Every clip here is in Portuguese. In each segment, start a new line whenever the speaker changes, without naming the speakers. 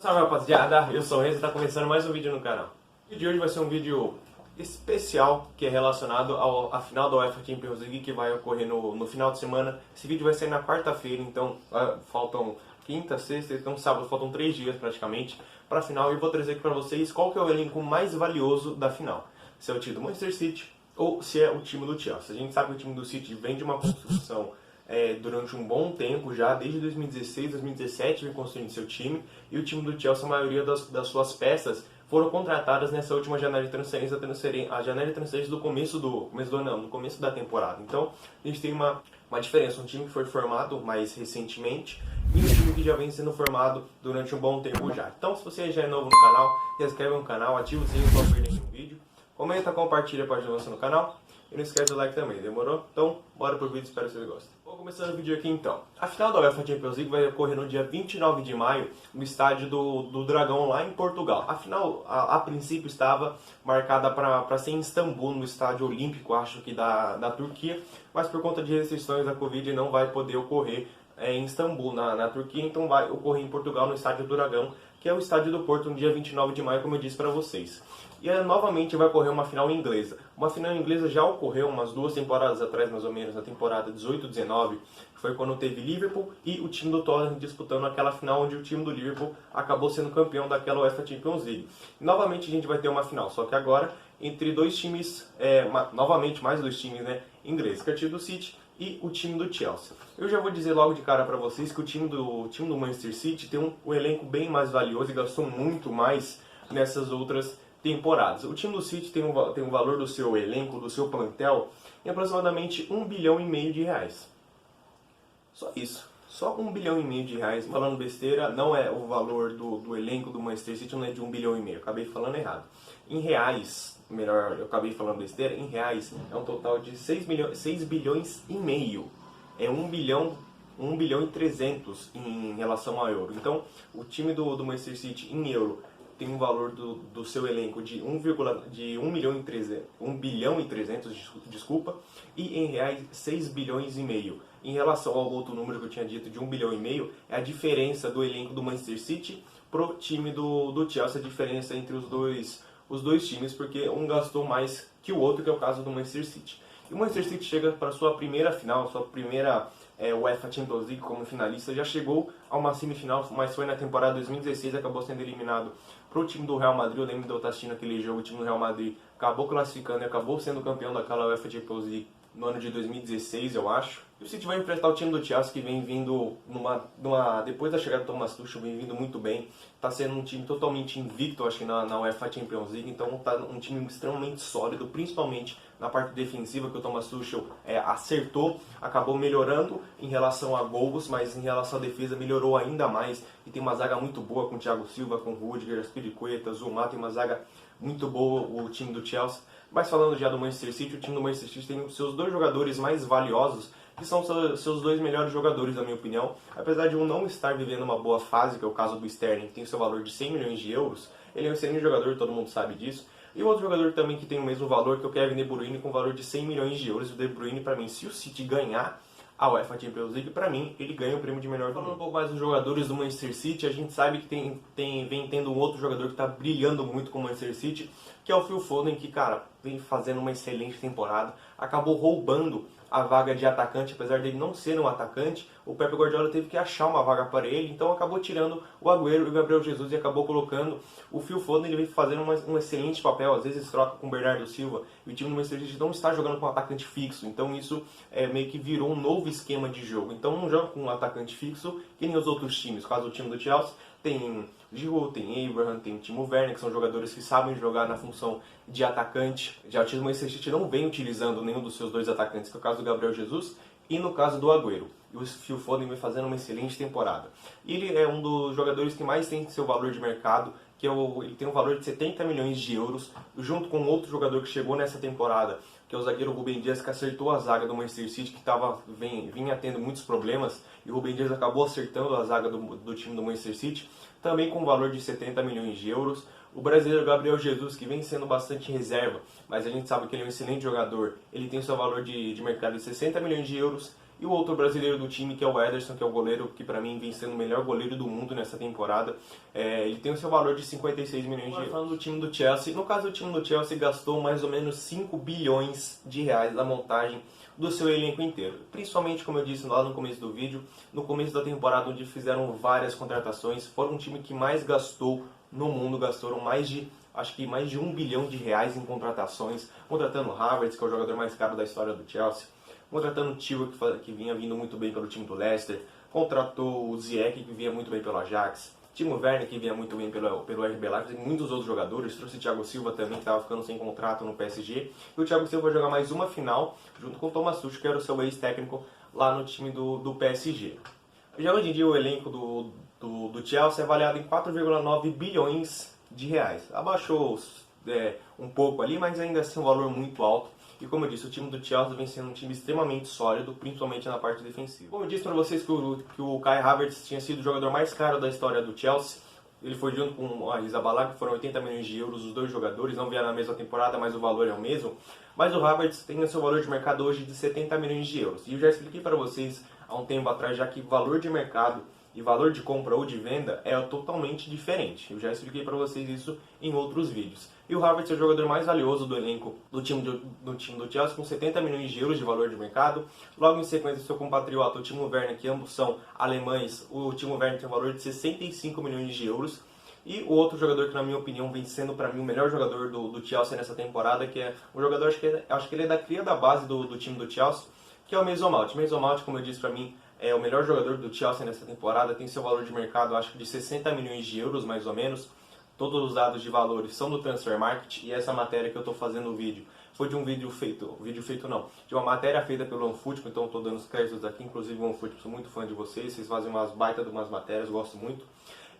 Salve rapaziada, eu sou o Renzo e está começando mais um vídeo no canal. O vídeo de hoje vai ser um vídeo especial que é relacionado à final da UEFA Champions League que vai ocorrer no final de semana. Esse vídeo vai sair na quarta-feira, então faltam quinta, sexta, então sábado, faltam 3 dias praticamente para a final e eu vou trazer aqui para vocês qual que é o elenco mais valioso da final. Se é o time do Manchester City ou se é o time do Chelsea. A gente sabe que o time do City vem de uma construção durante um bom tempo já, desde 2016, 2017 vem construindo seu time, e o time do Chelsea, a maioria das suas peças foram contratadas nessa última janela de transferência, a janela de transferência do começo da temporada. Então a gente tem uma diferença, um time que foi formado mais recentemente e um time que já vem sendo formado durante um bom tempo já. Então se você já é novo no canal, se inscreve no canal, ativa o sininho para não perder nenhum vídeo, comenta, compartilha para ajudar você no canal. E não esquece do like também, demorou? Então, bora pro vídeo, espero que vocês gostem. Vou começando o vídeo aqui então. A final da UEFA Champions League vai ocorrer no dia 29 de maio, no estádio do Dragão, lá em Portugal. A final, a princípio, estava marcada para ser em Istambul, no estádio olímpico, acho que da Turquia, mas por conta de restrições da Covid não vai poder ocorrer em Istambul, na Turquia, então vai ocorrer em Portugal, no estádio do Dragão, que é o estádio do Porto, no dia 29 de maio, como eu disse para vocês. E novamente vai ocorrer uma final inglesa. Uma final inglesa já ocorreu umas 2 temporadas atrás, mais ou menos, na temporada 18-19, que foi quando teve Liverpool e o time do Tottenham disputando aquela final onde o time do Liverpool acabou sendo campeão daquela UEFA Champions League. E novamente a gente vai ter uma final, só que agora entre dois times, novamente mais 2 times, né, ingleses, que é o time do City e o time do Chelsea. Eu já vou dizer logo de cara para vocês que o time do Manchester City tem um elenco bem mais valioso e gastou muito mais nessas outras temporadas. O time do City tem um valor do seu elenco, do seu plantel, em aproximadamente 1,5 bilhão de reais. Só isso. Só 1,5 bilhão de reais. Falando besteira, não é o valor do elenco do Manchester City, não é de 1,5 bilhão. Eu acabei falando errado. Em reais, melhor, eu acabei falando besteira, em reais é um total de 6 bilhões e meio. É 1 bilhão e 300 em relação ao euro. Então, o time do Manchester City em euro tem um valor do seu elenco de 1 bilhão e 300, desculpa, e em reais 6 bilhões e meio. Em relação ao outro número que eu tinha dito de 1 bilhão e meio, é a diferença do elenco do Manchester City pro time do Chelsea, a diferença entre os dois times, porque um gastou mais que o outro, que é o caso do Manchester City. E o Manchester City chega para sua primeira final, sua primeira UEFA Champions League como finalista, já chegou a uma semifinal, mas foi na temporada 2016, acabou sendo eliminado para o time do Real Madrid. Eu lembro de eu estar assistindo aquele jogo, o time do Real Madrid acabou classificando e acabou sendo campeão daquela UEFA Champions League no ano de 2016, eu acho. E o City vai enfrentar o time do Chelsea, que vem vindo depois da chegada do Thomas Tuchel, vem vindo muito bem. Está sendo um time totalmente invicto, acho que na UEFA Champions League, então está um time extremamente sólido, principalmente na parte defensiva, que o Thomas Tuchel acertou, acabou melhorando em relação a gols, mas em relação à defesa melhorou ainda mais, e tem uma zaga muito boa com o Thiago Silva, com o Rudiger, Aspilicueta, Zuma, tem uma zaga muito boa o time do Chelsea. Mas falando já do Manchester City, o time do Manchester City tem os seus 2 jogadores mais valiosos, que são seus 2 melhores jogadores, na minha opinião. Apesar de um não estar vivendo uma boa fase, que é o caso do Sterling, que tem seu valor de 100 milhões de euros, ele é um excelente jogador, todo mundo sabe disso. E outro jogador também que tem o mesmo valor, que é o Kevin De Bruyne, com valor de 100 milhões de euros. O De Bruyne, para mim, se o City ganhar a UEFA Champions League, para mim, ele ganha o prêmio de melhor do mundo. Falando um pouco mais dos jogadores do Manchester City, a gente sabe que vem tendo um outro jogador que está brilhando muito com o Manchester City, que é o Phil Foden, que, cara, vem fazendo uma excelente temporada, acabou roubando a vaga de atacante, apesar dele não ser um atacante, o Pep Guardiola teve que achar uma vaga para ele, então acabou tirando o Agüero e o Gabriel Jesus e acabou colocando o Phil Foden. Ele vem fazendo um excelente papel, às vezes troca com o Bernardo Silva, e o time do Manchester City não está jogando com um atacante fixo, então isso meio que virou um novo esquema de jogo. Então não joga com um atacante fixo, que nem os outros times, caso o time do Chelsea tem Giroud, tem Abraham, tem Timo Werner, que são jogadores que sabem jogar na função de atacante. Já o time do Manchester City não vem utilizando nenhum dos seus 2 atacantes, que é o caso do Gabriel Jesus e no caso do Agüero. E o Phil Foden vem fazendo uma excelente temporada. E ele é um dos jogadores que mais tem seu valor de mercado, que ele tem um valor de 70 milhões de euros, junto com outro jogador que chegou nessa temporada, que é o zagueiro Rúben Dias, que acertou a zaga do Manchester City, que vinha tendo muitos problemas, e o Rúben Dias acabou acertando a zaga do time do Manchester City, também com um valor de 70 milhões de euros. O brasileiro Gabriel Jesus, que vem sendo bastante reserva, mas a gente sabe que ele é um excelente jogador, ele tem seu valor de mercado de 60 milhões de euros. E o outro brasileiro do time, que é o Ederson, que é o goleiro que para mim vem sendo o melhor goleiro do mundo nessa temporada. Ele tem o seu valor de 56 milhões de euros. Falando do time do Chelsea, no caso do time do Chelsea gastou mais ou menos 5 bilhões de reais na montagem do seu elenco inteiro. Principalmente, como eu disse lá no começo do vídeo, no começo da temporada, onde fizeram várias contratações, foram um time que mais gastou no mundo, gastaram acho que mais de 1 bilhão de reais em contratações, contratando o Havertz, que é o jogador mais caro da história do Chelsea, contratando o Thiago, que vinha vindo muito bem pelo time do Leicester, contratou o Ziyech, que vinha muito bem pelo Ajax, Timo Werner, que vinha muito bem pelo RB Leipzig, e muitos outros jogadores. Trouxe o Thiago Silva também, que estava ficando sem contrato no PSG. E o Thiago Silva vai jogar mais uma final, junto com o Thomas Tuchel, que era o seu ex-técnico lá no time do PSG. Já hoje em dia o elenco do Chelsea é avaliado em 4,9 bilhões de reais. Abaixou um pouco ali, mas ainda assim um valor muito alto. E como eu disse, o time do Chelsea vem sendo um time extremamente sólido, principalmente na parte defensiva. Como eu disse para vocês que o Kai Havertz tinha sido o jogador mais caro da história do Chelsea. Ele foi junto com a Arrizabalaga, que foram 80 milhões de euros os dois jogadores, não vieram na mesma temporada, mas o valor é o mesmo. Mas o Havertz tem o seu valor de mercado hoje de 70 milhões de euros. E eu já expliquei para vocês há um tempo atrás já que valor de mercado e valor de compra ou de venda é totalmente diferente. Eu já expliquei para vocês isso em outros vídeos. E o Havertz é o jogador mais valioso do elenco do time do Chelsea, com 70 milhões de euros de valor de mercado. Logo em sequência, seu compatriota, o Timo Werner, que ambos são alemães, o Timo Werner tem um valor de 65 milhões de euros. E o outro jogador que, na minha opinião, vem sendo para mim o melhor jogador do Chelsea nessa temporada, que é um jogador, acho que ele é da cria da base do time do Chelsea, que é o Mason Mount. Mason Mount, como eu disse, para mim, é o melhor jogador do Chelsea nessa temporada, tem seu valor de mercado, acho que de 60 milhões de euros, mais ou menos. Todos os dados de valores são do Transfer Market, e essa matéria que eu estou fazendo no vídeo foi de um de uma matéria feita pelo OneFootball, então estou dando os créditos aqui, inclusive o OneFootball, sou muito fã de vocês fazem umas baita de umas matérias, gosto muito.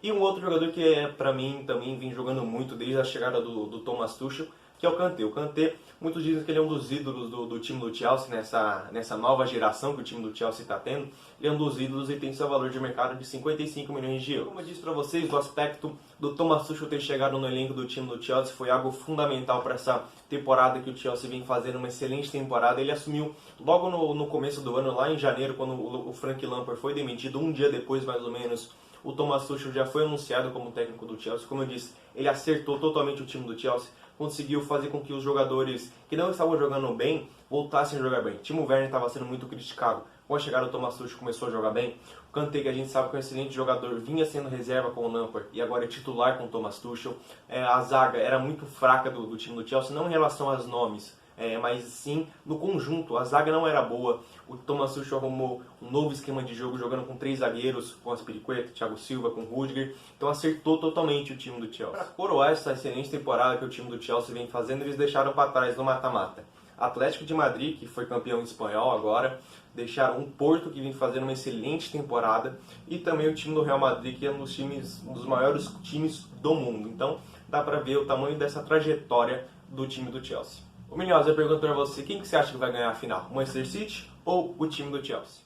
E um outro jogador que para mim também vem jogando muito desde a chegada do Thomas Tuchel, que é o Kanté. O Kanté, muitos dizem que ele é um dos ídolos do time do Chelsea, nessa nova geração que o time do Chelsea está tendo. Ele é um dos ídolos e tem seu valor de mercado de 55 milhões de euros. Como eu disse para vocês, o aspecto do Thomas Tuchel ter chegado no elenco do time do Chelsea foi algo fundamental para essa temporada que o Chelsea vem fazendo, uma excelente temporada. Ele assumiu logo no começo do ano, lá em janeiro, quando o Frank Lampard foi demitido, um dia depois mais ou menos. O Thomas Tuchel já foi anunciado como técnico do Chelsea. Como eu disse, ele acertou totalmente o time do Chelsea, conseguiu fazer com que os jogadores que não estavam jogando bem voltassem a jogar bem. Timo Werner estava sendo muito criticado. Com a chegada do Thomas Tuchel começou a jogar bem. O Kanté, que a gente sabe que é um excelente jogador, vinha sendo reserva com o Lampard e agora é titular com o Thomas Tuchel. A zaga era muito fraca do time do Chelsea, não em relação aos nomes, mas sim no conjunto. A zaga não era boa. O Thomas Tuchel arrumou um novo esquema de jogo, jogando com 3 zagueiros, com Azpilicueta, Thiago Silva, com Rudiger. Então acertou totalmente o time do Chelsea. Para coroar essa excelente temporada que o time do Chelsea vem fazendo, eles deixaram para trás no mata-mata Atlético de Madrid, que foi campeão espanhol agora, deixaram o Porto, que vem fazendo uma excelente temporada, e também o time do Real Madrid, que é um dos maiores times do mundo. Então dá para ver o tamanho dessa trajetória do time do Chelsea. Ô Minhosa, eu pergunto pra você, quem que você acha que vai ganhar a final? O Manchester City ou o time do Chelsea?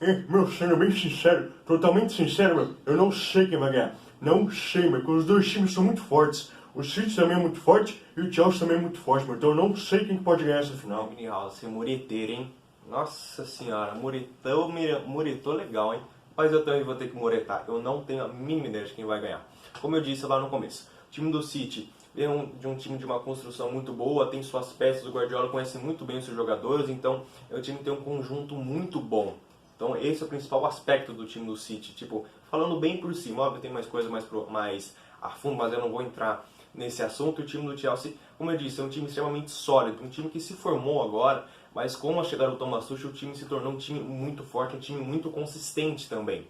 Sendo bem sincero, totalmente sincero, eu não sei quem vai ganhar. Não sei, porque os dois times são muito fortes. O City também é muito forte e o Chelsea também é muito forte, então eu não sei quem pode ganhar essa final.
Minhosa, você é mureteiro, hein? Nossa senhora, muretou legal, hein? Mas eu também vou ter que muretar, eu não tenho a mínima ideia de quem vai ganhar. Como eu disse lá no começo, o time do City é de um time de uma construção muito boa, tem suas peças, o Guardiola conhece muito bem os seus jogadores, então o time tem um conjunto muito bom. Então esse é o principal aspecto do time do City. Tipo, falando bem por cima, óbvio, tem mais coisa mais a fundo, mas eu não vou entrar nesse assunto. O time do Chelsea, como eu disse, é um time extremamente sólido, um time que se formou agora, mas com a chegada do Thomas Tuchel, o time se tornou um time muito forte, um time muito consistente também.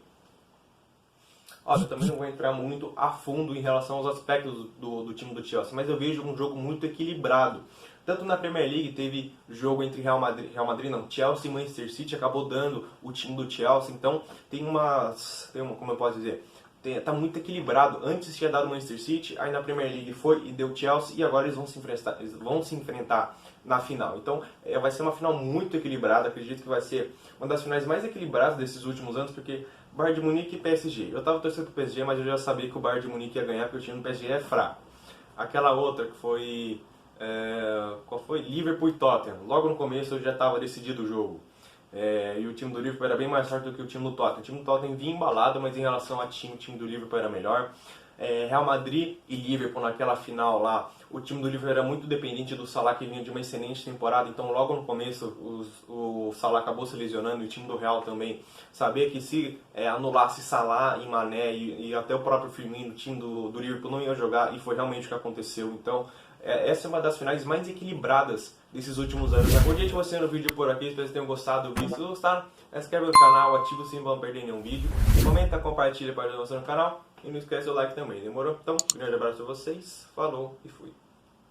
Óbvio, eu também não vou entrar muito a fundo em relação aos aspectos do time do Chelsea, mas eu vejo um jogo muito equilibrado. Tanto na Premier League teve jogo entre Chelsea e Manchester City, acabou dando o time do Chelsea, então tem uma como eu posso dizer, tá muito equilibrado. Antes tinha dado Manchester City, aí na Premier League foi e deu Chelsea, e agora eles vão se enfrentar na final. Então vai ser uma final muito equilibrada, acredito que vai ser uma das finais mais equilibradas desses últimos anos, porque Bayern de Munique e PSG. Eu tava torcendo pro PSG, mas eu já sabia que o Bayern de Munique ia ganhar, porque o time do PSG é fraco. Aquela outra que foi... qual foi? Liverpool e Tottenham. Logo no começo eu já estava decidido o jogo. e o time do Liverpool era bem mais forte do que o time do Tottenham. O time do Tottenham vinha embalado, mas em relação ao time, o time do Liverpool era melhor. Real Madrid e Liverpool naquela final lá, o time do Liverpool era muito dependente do Salah, que vinha de uma excelente temporada, então logo no começo o Salah acabou se lesionando, e o time do Real também sabia que se anulasse Salah e Mané e até o próprio Firmino, o time do Liverpool não ia jogar, e foi realmente o que aconteceu. Então essa é uma das finais mais equilibradas desses últimos anos. Hoje a gente vai ser no vídeo por aqui, espero que vocês tenham gostado do vídeo. Se gostaram, se inscreve no canal, ativa o sininho para não perder nenhum vídeo, comenta, compartilha para ajudar você no canal. E não esquece o like também, demorou? Então, um grande abraço a vocês, falou e fui.